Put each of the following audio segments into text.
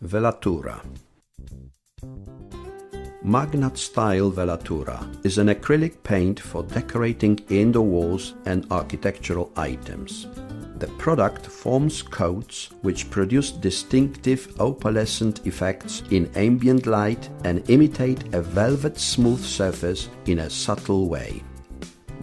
Velatura. Magnat-style velatura is an acrylic paint for decorating indoor walls and architectural items. The product forms coats which produce distinctive opalescent effects in ambient light and imitate a velvet-smooth surface in a subtle way.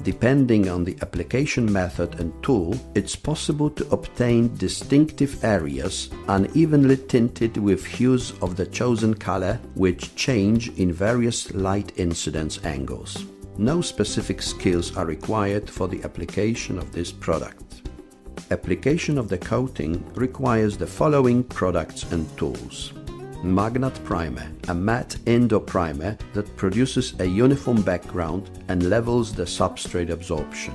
Depending on the application method and tool, it's possible to obtain distinctive areas unevenly tinted with hues of the chosen color which change in various light incidence angles. No specific skills are required for the application of this product. Application of the coating requires the following products and tools. Magnat Primer, a matte indoor primer that produces a uniform background and levels the substrate absorption.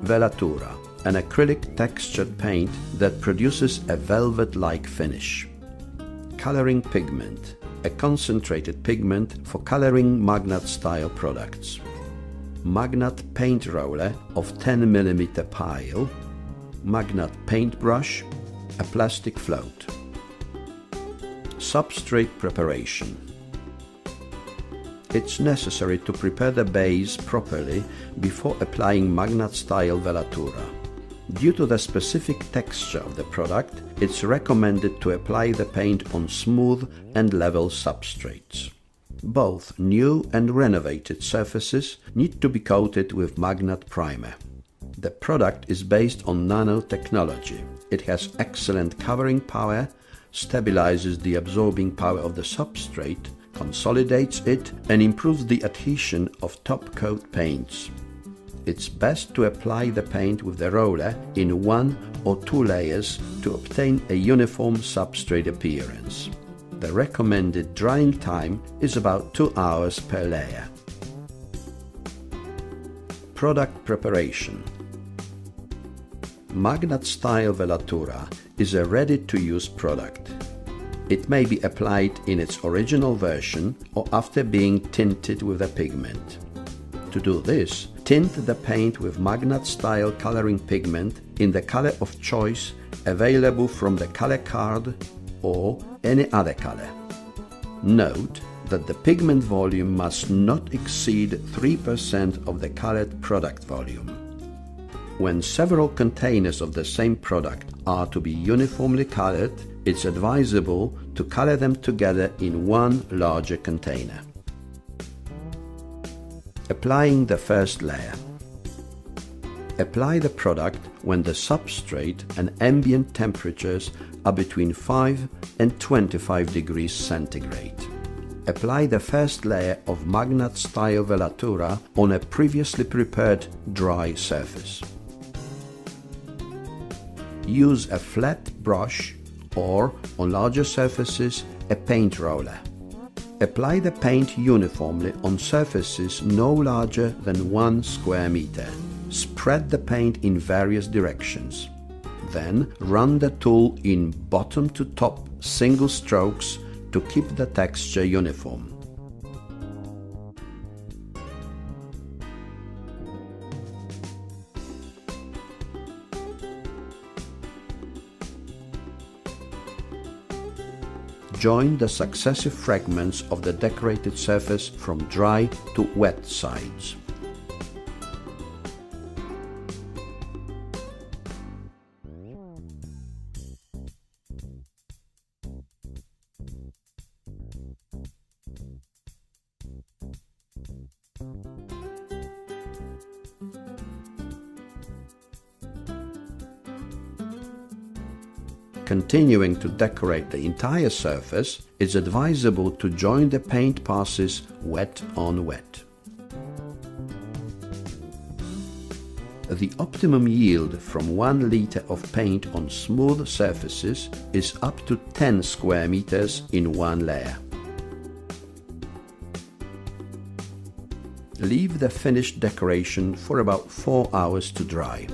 Velatura, an acrylic textured paint that produces a velvet-like finish. Coloring pigment, a concentrated pigment for coloring Magnat-style products. Magnat paint roller of 10 mm pile. Magnat paintbrush, a plastic float. Substrate preparation. It's necessary to prepare the base properly before applying Magnat-style velatura. Due to the specific texture of the product, it's recommended to apply the paint on smooth and level substrates. Both new and renovated surfaces need to be coated with Magnat Primer. The product is based on nanotechnology. It has excellent covering power, stabilizes the absorbing power of the substrate, consolidates it, and improves the adhesion of top-coat paints. It's best to apply the paint with the roller in 1 or 2 layers to obtain a uniform substrate appearance. The recommended drying time is about 2 hours per layer. Product preparation. Magnat-style velatura is a ready-to-use product. It may be applied in its original version or after being tinted with a pigment. To do this, tint the paint with Magnat-style coloring pigment in the color of choice available from the color card or any other color. Note that the pigment volume must not exceed 3% of the colored product volume. When several containers of the same product are to be uniformly colored, it's advisable to color them together in one larger container. Applying the first layer. Apply the product when the substrate and ambient temperatures are between 5 and 25 degrees centigrade. Apply the first layer of Magnat-style velatura on a previously prepared dry surface. Use a flat brush or, on larger surfaces, a paint roller. Apply the paint uniformly on surfaces no larger than 1 square meter. Spread the paint in various directions. Then run the tool in bottom to top single strokes to keep the texture uniform. Join the successive fragments of the decorated surface from dry to wet sides. Continuing to decorate the entire surface, it's advisable to join the paint passes wet on wet. The optimum yield from 1 liter of paint on smooth surfaces is up to 10 square meters in one layer. Leave the finished decoration for about 4 hours to dry.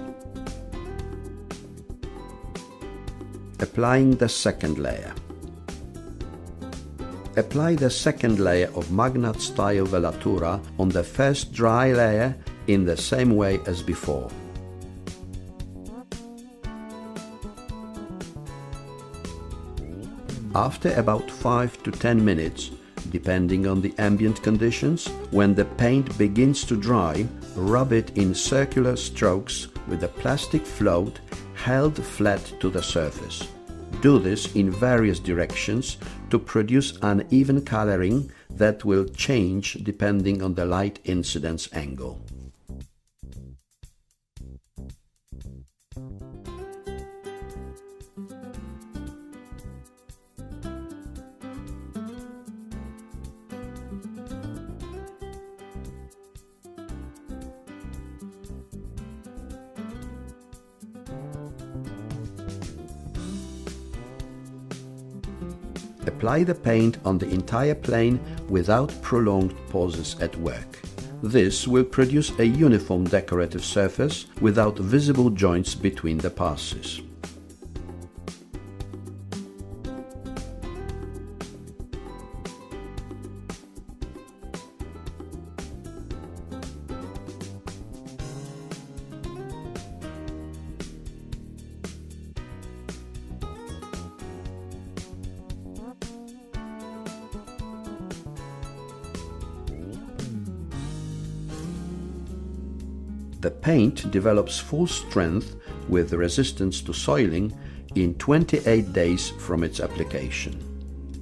Applying the second layer. Apply the second layer of Magnat-style velatura on the first dry layer in the same way as before. After about 5 to 10 minutes, depending on the ambient conditions, when the paint begins to dry, rub it in circular strokes with a plastic float held flat to the surface. Do this in various directions to produce uneven coloring that will change depending on the light incidence angle. Apply the paint on the entire plane without prolonged pauses at work. This will produce a uniform decorative surface without visible joints between the passes. The paint develops full strength with resistance to soiling in 28 days from its application.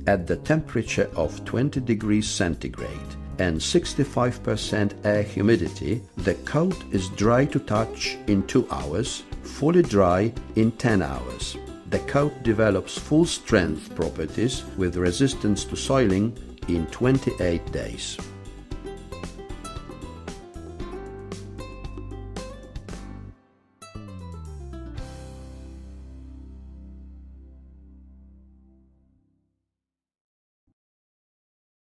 At the temperature of 20 degrees centigrade and 65% air humidity, the coat is dry to touch in 2 hours, fully dry in 10 hours. The coat develops full strength properties with resistance to soiling in 28 days.